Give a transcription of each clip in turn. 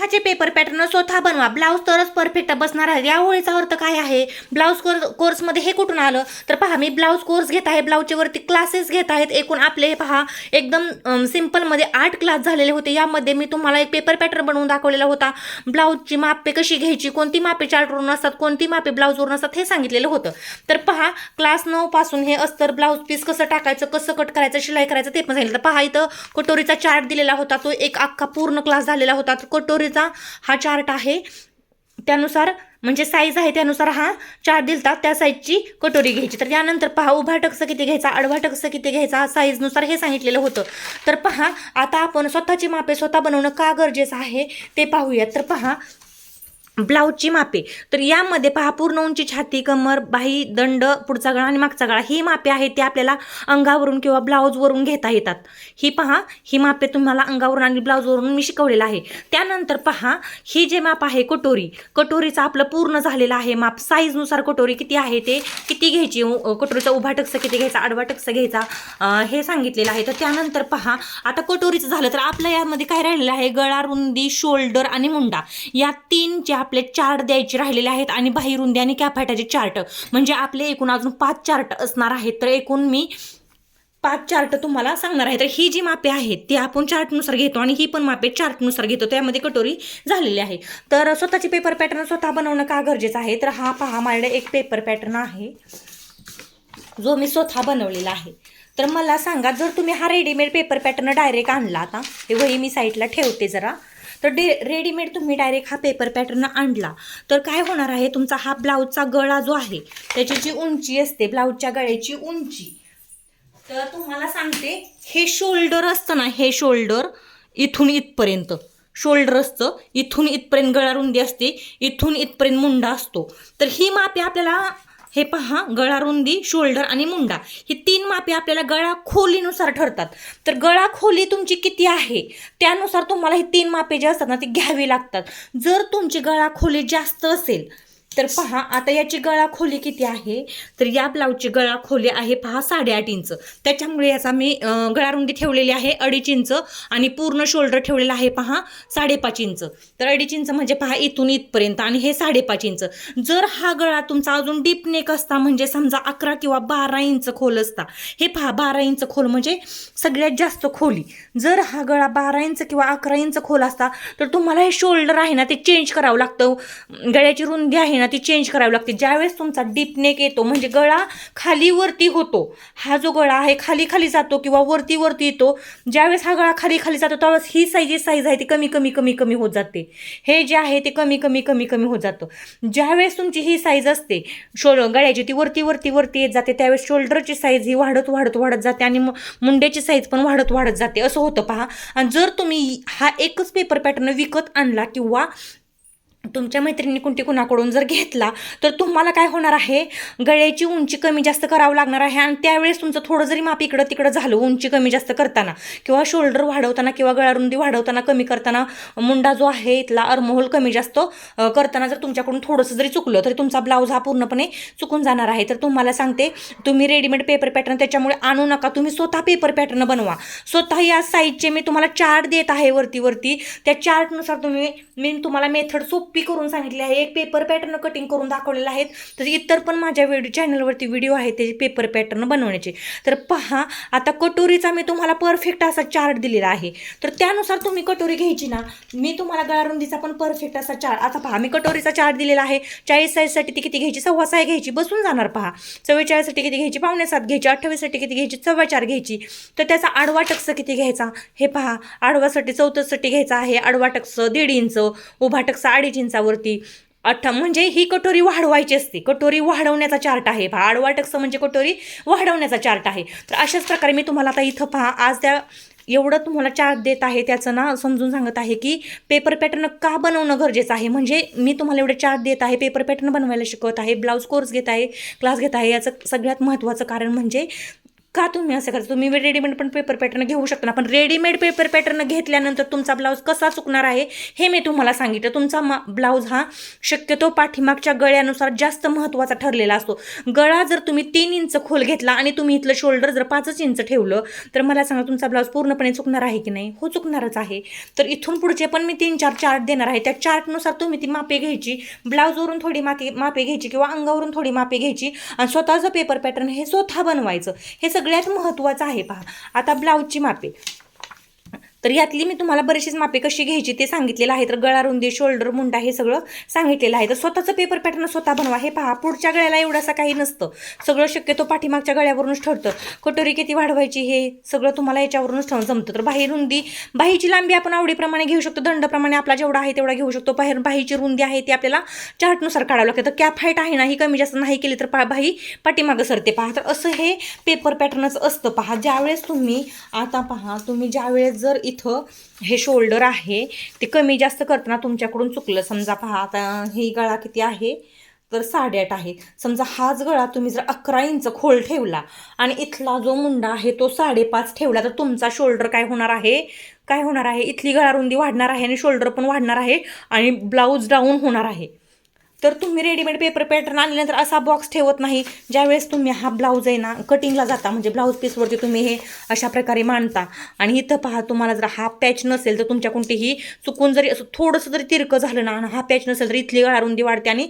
स्वतःचे paper pattern स्वतः बनवा, ब्लाऊज तरच परफेक्ट बसणार आहे. या ओळीचा अर्थ काय आहे? ब्लाऊज कोर्समध्ये हे कुठून आलं तर पहा, मी ब्लाऊज कोर्स घेत आहे, ब्लाऊजच्या वरती क्लासेस घेत आहेत. एकूण आपले पहा एकदम सिंपलमध्ये 8 क्लास झालेले होते. यामध्ये मी तुम्हाला एक पेपर पॅटर्न बनवून दाखवलेला होता. ब्लाऊजची मापे कशी घ्यायची, कोणती मापे चार्टवरून असतात, कोणती मापे ब्लाऊजवरून असतात हे सांगितलेलं होतं. तर पहा, क्लास 9 पासून हे अस्तर ब्लाऊज पीस कसं टाकायचं, कसं कट करायचं, शिलाई करायचं ते पण सांगितलं. तर पहा, इथं कटोरीचा चार्ट दिलेला होता, तो एक अख्खा पूर्ण क्लास झालेला होता. तर कटोरीचा हा चार्ट आहे, त्यानुसार म्हणजे साईज आहे त्यानुसार हा चार्ट दिलता, त्या साईजची कटोरी घ्यायची. तर यानंतर पहा, उभा टक्स किती घ्यायचा, आडवा टक्स किती घ्यायचा, साईजनुसार हे सांगितलेलं होतं. तर पहा, आता आपण स्वतःची मापे स्वतः बनवणं का गरजेचं आहे ते पाहूयात. तर पहा, ब्लाऊजची मापे, तर यामध्ये पहा पूर्ण उंची, छाती, कमर, बाही, दंड, पुढचा गळा आणि मागचा गळा ही मापे आहेत ते आपल्याला अंगावरून किंवा ब्लाऊजवरून घेता येतात. ही पहा, ही मापे तुम्हाला अंगावरून आणि ब्लाऊजवरून मी शिकवलेलं आहे. त्यानंतर पहा, ही जे माप आहे कटोरीचं आपलं पूर्ण झालेलं आहे माप. साईजनुसार कटोरी किती आहे ते किती घ्यायची, कटोरीचा उभा टक्स किती घ्यायचा, आडवा टक्स घ्यायचा हे सांगितलेलं आहे. तर त्यानंतर पहा, आता कटोरीचं झालं तर आपल्या यामध्ये काय राहिलेलं आहे, गळा रुंदी, शोल्डर आणि मुंडा या 3 आपले चार्ट द्यायचे राहिलेले आहेत आणि बाही रुंदी आणि कॅफाटाचे चार्ट, म्हणजे आपले एकूण अजून 5 चार्ट असणार आहेत. तर एकूण मी 5 चार्ट तुम्हाला सांगणार आहे. तर ही जी मापे आहेत ती आपण चार्टनुसार घेतो आणि ही पण मापे चार्टनुसार घेतो, त्यामध्ये कटोरी झालेली आहे. तर स्वतःचे पेपर पॅटर्न स्वतः बनवणं का गरजेचं आहे, तर हा पहा, माझ्याकडे एक पेपर पॅटर्न आहे जो मी स्वतः बनवलेला आहे. तर मला सांगा, जर तुम्ही हा रेडीमेड पेपर पॅटर्न डायरेक्ट आणला, आता हे वही मी साईडला ठेवते जरा, तर रेडीमेड तुम्ही डायरेक्ट हा पेपर पॅटर्न आणला तर काय होणार आहे, तुमचा हा ब्लाऊजचा गळा जो आहे त्याची जी उंची असते, ब्लाऊजच्या गळ्याची उंची, तर तुम्हाला सांगते, हे शोल्डर असतं ना, हे शोल्डर इथून इथपर्यंत शोल्डर असतं, इथून इथपर्यंत गळा रुंदी असते, इथून इथपर्यंत मुंडा असतो. तर ही मापे आपल्याला, हे पहा, गळा रुंदी, शोल्डर आणि मुंडा ही 3 मापे आपल्याला गळा खोलीनुसार ठरतात. तर गळा खोली तुमची किती आहे त्यानुसार तुम्हाला ही 3 मापे जे असतात ना ती घ्यावी लागतात. जर तुमची गळा खोली जास्त असेल तर पहा, आता याची गळा खोली किती आहे, तर या ब्लाऊजची गळा खोली आहे पहा 8.5 इंच. त्याच्यामुळे याचा मी गळा रुंदी ठेवलेली आहे 2.5 इंच आणि पूर्ण शोल्डर ठेवलेला आहे पहा 5.5 इंच. तर 2.5 इंच म्हणजे पहा इथून इथपर्यंत आणि हे 5.5 इंच. जर हा गळा तुमचा अजून डीप नेक असता, म्हणजे समजा 11 किंवा 12 इंच खोल असता, हे पहा 12 इंच खोल म्हणजे सगळ्यात जास्त खोली. जर हा गळा 12 इंच किंवा 11 इंच खोल असता तर तुम्हाला हे शोल्डर आहे ना ते चेंज करावं लागतं, गळ्याची रुंदी आहे ना ती चेंज करावी लागते. ज्यावेळेस तुमचा डीप नेक येतो म्हणजे गळा खाली वरती होतो, हा जो गळा आहे खाली खाली जातो किंवा वरती वरती येतो, ज्यावेळेस हा गळा खाली खाली जातो त्यावेळेस ही साईज आहे ती कमी कमी कमी कमी होत जाते, हे जे आहे ते कमी कमी कमी कमी होत जातं. ज्यावेळेस तुमची ही साईज असते गळ्याची ती वरती वरती वरती येत जाते, त्यावेळेस शोल्डरची साईज ही वाढत वाढत वाढत जाते आणि मुंड्याची साईज पण वाढत वाढत जाते, असं होतं पहा. आणि जर तुम्ही हा एकच पेपर पॅटर्न विकत आणला किंवा तुमच्या मैत्रिणी कुणाकडून जर घेतला तर तुम्हाला काय होणार आहे, गळ्याची उंची कमी जास्त करावं लागणार आहे. आणि त्यावेळेस तुमचं थोडं जरी माप इकडं तिकडं झालं उंची कमी जास्त करताना किंवा शोल्डर वाढवताना किंवा गळारुंदी वाढवताना कमी करताना, मुंडा जो आहे इथला अर्महोल कमी जास्त करताना जर तुमच्याकडून थोडंसं जरी चुकलं तरी तुमचा ब्लाऊज हा पूर्णपणे चुकून जाणार आहे. तर तुम्हाला सांगते, तुम्ही रेडीमेड पेपर पॅटर्न त्याच्यामुळे आणू नका, तुम्ही स्वतः पेपर पॅटर्न बनवा. स्वतः या साईजचे मी तुम्हाला चार्ट देत आहे वरती, त्या चार्टनुसार मी तुम्हाला मेथड सोपी करून सांगितले आहे. एक पेपर पॅटर्न कटिंग करून दाखवलेला आहे, तर इतर पण माझ्या चॅनलवरती व्हिडिओ आहे त्याचे पेपर पॅटर्न बनवण्याचे. तर पहा, आता कटोरीचा मी तुम्हाला परफेक्ट असा चार्ट दिलेला आहे, तर त्यानुसार तुम्ही कटोरी घ्यायची ना. मी तुम्हाला गळारुंदीचा पण परफेक्ट असा चार्ट, आता पहा मी कटोरीचा चार्ट दिलेला आहे. 40 साईजसाठी ती किती घ्यायची, 6.25 घ्यायची, बसून जाणार पहा. 44 साठी किती घ्यायची, 6.25 घ्यायची. 28 साठी किती घ्यायची, 4.25 घ्यायची. तर त्याचा आडवा टक्स किती घ्यायचा, हे पहा, आडवासाठी 34 साठी घ्यायचा आहे, आडवा टक्स 1.5 इंच, उभा टक्स 2.5 इंचावरती. म्हणजे ही कटोरी वाढवायची असते, कटोरी वाढवण्याचा चार्ट आहे पहा. आडवा टक्स म्हणजे कटोरी वाढवण्याचा चार्ट आहे. तर अशाच प्रकारे मी तुम्हाला आता इथं पहा आज त्या एवढं तुम्हाला चार्ट देत आहे त्याचं ना समजून सांगत आहे की पेपर पॅटर्न का बनवणं गरजेचं आहे. म्हणजे मी तुम्हाला एवढे चार्ट देत आहे, पेपर पॅटर्न बनवायला शिकवत आहे, ब्लाऊज कोर्स घेत आहे, क्लास घेत आहे, याचं सगळ्यात महत्त्वाचं कारण म्हणजे का तुम्ही असं करता? तुम्ही रेडीमेड पण पेपर पॅटर्न घेऊ शकता ना, पण रेडीमेड पेपर पॅटर्न घेतल्यानंतर तुमचा ब्लाऊज कसा चुकणार आहे हे मी तुम्हाला सांगितलं. तुमचा ब्लाऊज हा शक्यतो पाठीमागच्या गळ्यानुसार जास्त महत्त्वाचा ठरलेला असतो. गळा जर तुम्ही 3 इंच खोल घेतला आणि तुम्ही इथलं शोल्डर जर 5 इंच ठेवलं तर मला सांगा तुमचा ब्लाऊज पूर्णपणे चुकणार आहे की नाही? हो, चुकणारच आहे. तर इथून पुढचे पण मी 3-4 चार्ट देणार आहे. त्या चार्टनुसार तुम्ही ती मापे घ्यायची, ब्लाऊजवरून थोडी मापे घ्यायची किंवा अंगावरून थोडी मापे घ्यायची आणि स्वतःचं पेपर पॅटर्न हे स्वतः बनवायचं. हे सगळ्यात महत्त्वाचं आहे. पहा आता ब्लाऊजची मापे, तर यातली मी तुम्हाला बरीचशीच मापे कशी घ्यायची ते सांगितलेलं आहे. तर गळा रुंदी, शोल्डर, मुंडा हे सगळं सांगितलेलं आहे. तर स्वतःचं पेपर पॅटर्न स्वतः बनवा. हे पहा, पुढच्या गळ्याला एवढंसं काही नसतं, सगळं शक्यतो पाठीमागच्या गळ्यावरूनच ठरतं. कटोरी किती वाढवायची हे सगळं तुम्हाला याच्यावरूनच जमतं. तर बाही रुंदी, बाहीची लांबी आपण आवडीप्रमाणे घेऊ शकतो, दंडप्रमाणे आपला जेवढा आहे तेवढा घेऊ शकतो. बाहीची रुंदी आहे ती आपल्याला चार्टनुसार काढावं लागतं. तर कॅप हाईट आहे ना, ही कमी जास्त नाही केली तर बाही पाठीमागं सरते. पहा, तर असं हे पेपर पॅटर्नच असतं. पहा, ज्यावेळेस तुम्ही आता पहा, तुम्ही ज्यावेळेस जर इथं हे शोल्डर आहे ते कमी जास्त करताना तुमच्याकडून चुकलं, समजा पहा आता ही गळा किती आहे तर 8.5 आहे. समजा हाच गळा तुम्ही जर 11 इंच खोल ठेवला आणि इथला जो मुंडा आहे तो 5.5 ठेवला तर तुमचा शोल्डर काय होणार आहे, इथली गळा रुंदी वाढणार आहे आणि शोल्डर पण वाढणार आहे आणि ब्लाऊज डाऊन होणार आहे. तर तुम्ही रेडीमेड पेपर पॅटर्न आणल्यानंतर असा बॉक्स ठेवत नाही. ज्यावेळेस तुम्ही हा ब्लाऊज आहे ना कटिंगला जाता, म्हणजे ब्लाऊज पीसवरती तुम्ही हे अशा प्रकारे मांडता आणि इथं पहा, तुम्हाला जर हा पॅच नसेल तर तुमच्या कोणतीही चुकून जरी असं थोडंसं जरी तिरकं झालं ना, हा पॅच नसेल तर इथली गळा रुंदी वाढते आणि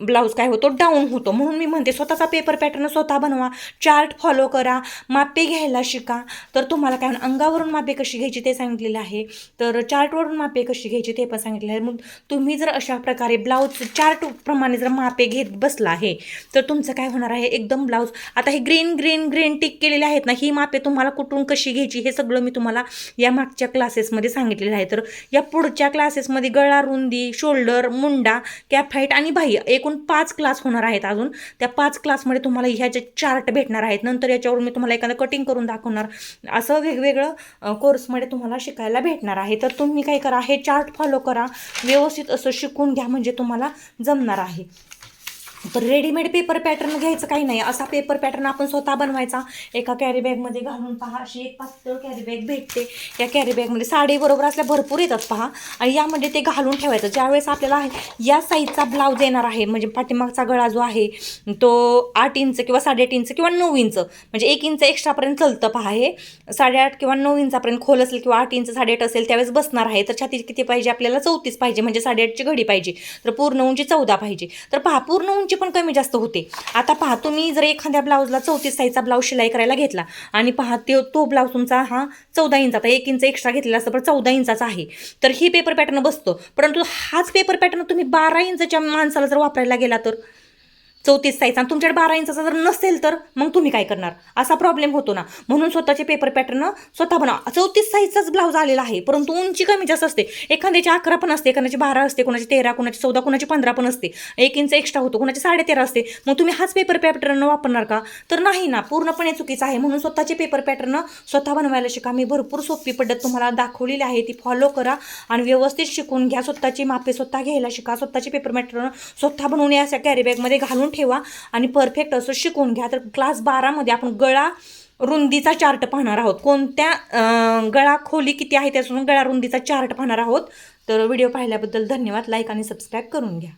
ब्लाऊज काय होतो, डाऊन होतो. म्हणून मी म्हणते स्वतःचा पेपर पॅटर्न स्वतः बनवा, चार्ट फॉलो करा, मापे घ्यायला शिका. तर तुम्हाला काय अंगावरून मापे कशी घ्यायची ते सांगितलेलं आहे, तर चार्टवरून मापे कशी घ्यायची ते पण सांगितलेलं आहे. मग तुम्ही जर अशा प्रकारे ब्लाऊज चार्टप्रमाणे जर मापे घेत बसला आहे तर तुमचं काय होणार आहे, एकदम ब्लाऊज. आता हे ग्रीन टिक केलेले आहेत ना, ही मापे तुम्हाला कुठून कशी घ्यायची हे सगळं मी तुम्हाला या मागच्या क्लासेसमध्ये सांगितलेलं आहे. तर या पुढच्या क्लासेसमध्ये गळा रुंदी, शोल्डर, मुंडा, कॅप हाईट आणि बाही एकूण 5 क्लास होणार आहेत. अजून त्या 5 क्लासमध्ये तुम्हाला ह्याचे चार्ट भेटणार आहेत. नंतर याच्यावर मी तुम्हाला एखादं कटिंग करून दाखवणार. असं वेगवेगळं कोर्समध्ये तुम्हाला शिकायला भेटणार आहे. तर तुम्ही काय करा, हे चार्ट फॉलो करा, व्यवस्थित असं शिकून घ्या, म्हणजे तुम्हाला जमणार आहे. तर रेडीमेड पेपर पॅटर्न घ्यायचं काही नाही, असा पेपर पॅटर्न आपण स्वतः बनवायचा. एका कॅरी बॅगमध्ये घालून पहा, अशी एक पातळ कॅरी बॅग भेटते. या कॅरी बॅगमध्ये साडी बरोबर असल्या भरपूर येतात पहा, आणि यामध्ये ते घालून ठेवायचं. ज्यावेळेस आपल्याला या साईजचा ब्लाऊज येणार आहे, म्हणजे पाठीमागचा गळा जो आहे तो 8 इंच किंवा 8.5 इंच किंवा 9 इंच, म्हणजे 1 इंच एक्स्ट्रापर्यंत चालतं पहा. हे 8.5 किंवा 9 इंचापर्यंत खोल असेल किंवा 8 इंच 8.5 असेल त्यावेळेस बसणार आहे. तर छाती किती पाहिजे आपल्याला, 34 पाहिजे, म्हणजे 8.5ची घडी पाहिजे. तर पूर्ण उंची 14 पाहिजे. तर पहा, पूर्ण उंची पण कमी जास्त होते. आता पहा, तुम्ही जर एखाद्या ब्लाऊजला 34 साईजचा ब्लाऊज शिलाई करायला घेतला आणि पहा तो ब्लाऊज तुमचा हा 14 इंचाचा, 1 इंच एक्स्ट्रा घेतलेला असतं पण 14 इंचाचा आहे, तर ही पेपर पॅटर्न बसतो. परंतु हाच पेपर पॅटर्न तुम्ही 12 इंचच्या माणसाला जर वापरायला गेला तर 34 साईज आणि तुमच्याकडे 12 इंचाचा जर नसेल तर मग तुम्ही काय करणार, असा प्रॉब्लेम होतो ना. म्हणून स्वतःचे पेपर पॅटर्न स्वतः बनवा. 34 साईजचाच ब्लाऊज आलेला आहे परंतु उंची कमी जास्त असते. एखाद्याची 11 पण असते, एखाद्याची 12 असते, कोणाची 13, कोणाची 14, कोणाची 15 पण असते, 1 इंच एक्स्ट्रा होतो, कोणाची 13.5 असते. मग तुम्ही हाच पेपर पॅटर्न वापरणार का, तर नाही ना, पूर्णपणे चुकीचं आहे. म्हणून स्वतःचे पेपर पॅटर्न स्वतः बनवायला शिका. मी भरपूर सोपी पद्धत तुम्हाला दाखवलेली आहे, ती फॉलो करा आणि व्यवस्थित शिकून घ्या. स्वतःची मापे स्वतः घ्यायला शिका, स्वतःचे पेपर पॅटर्न स्वतः बनवून या कॅरी बॅगमध्ये घालून ठेवा आणि परफेक्ट असं शिकून घ्या. तर क्लास 12 मध्ये आपण गळा रुंदीचा चार्ट पाहणार आहोत, कोणत्या गळा खोली किती आहे त्यापासून गळा रुंदीचा चार्ट पाहणार आहोत. तर व्हिडिओ पाहिल्याबद्दल धन्यवाद. लाईक आणि सबस्क्राईब करून घ्या.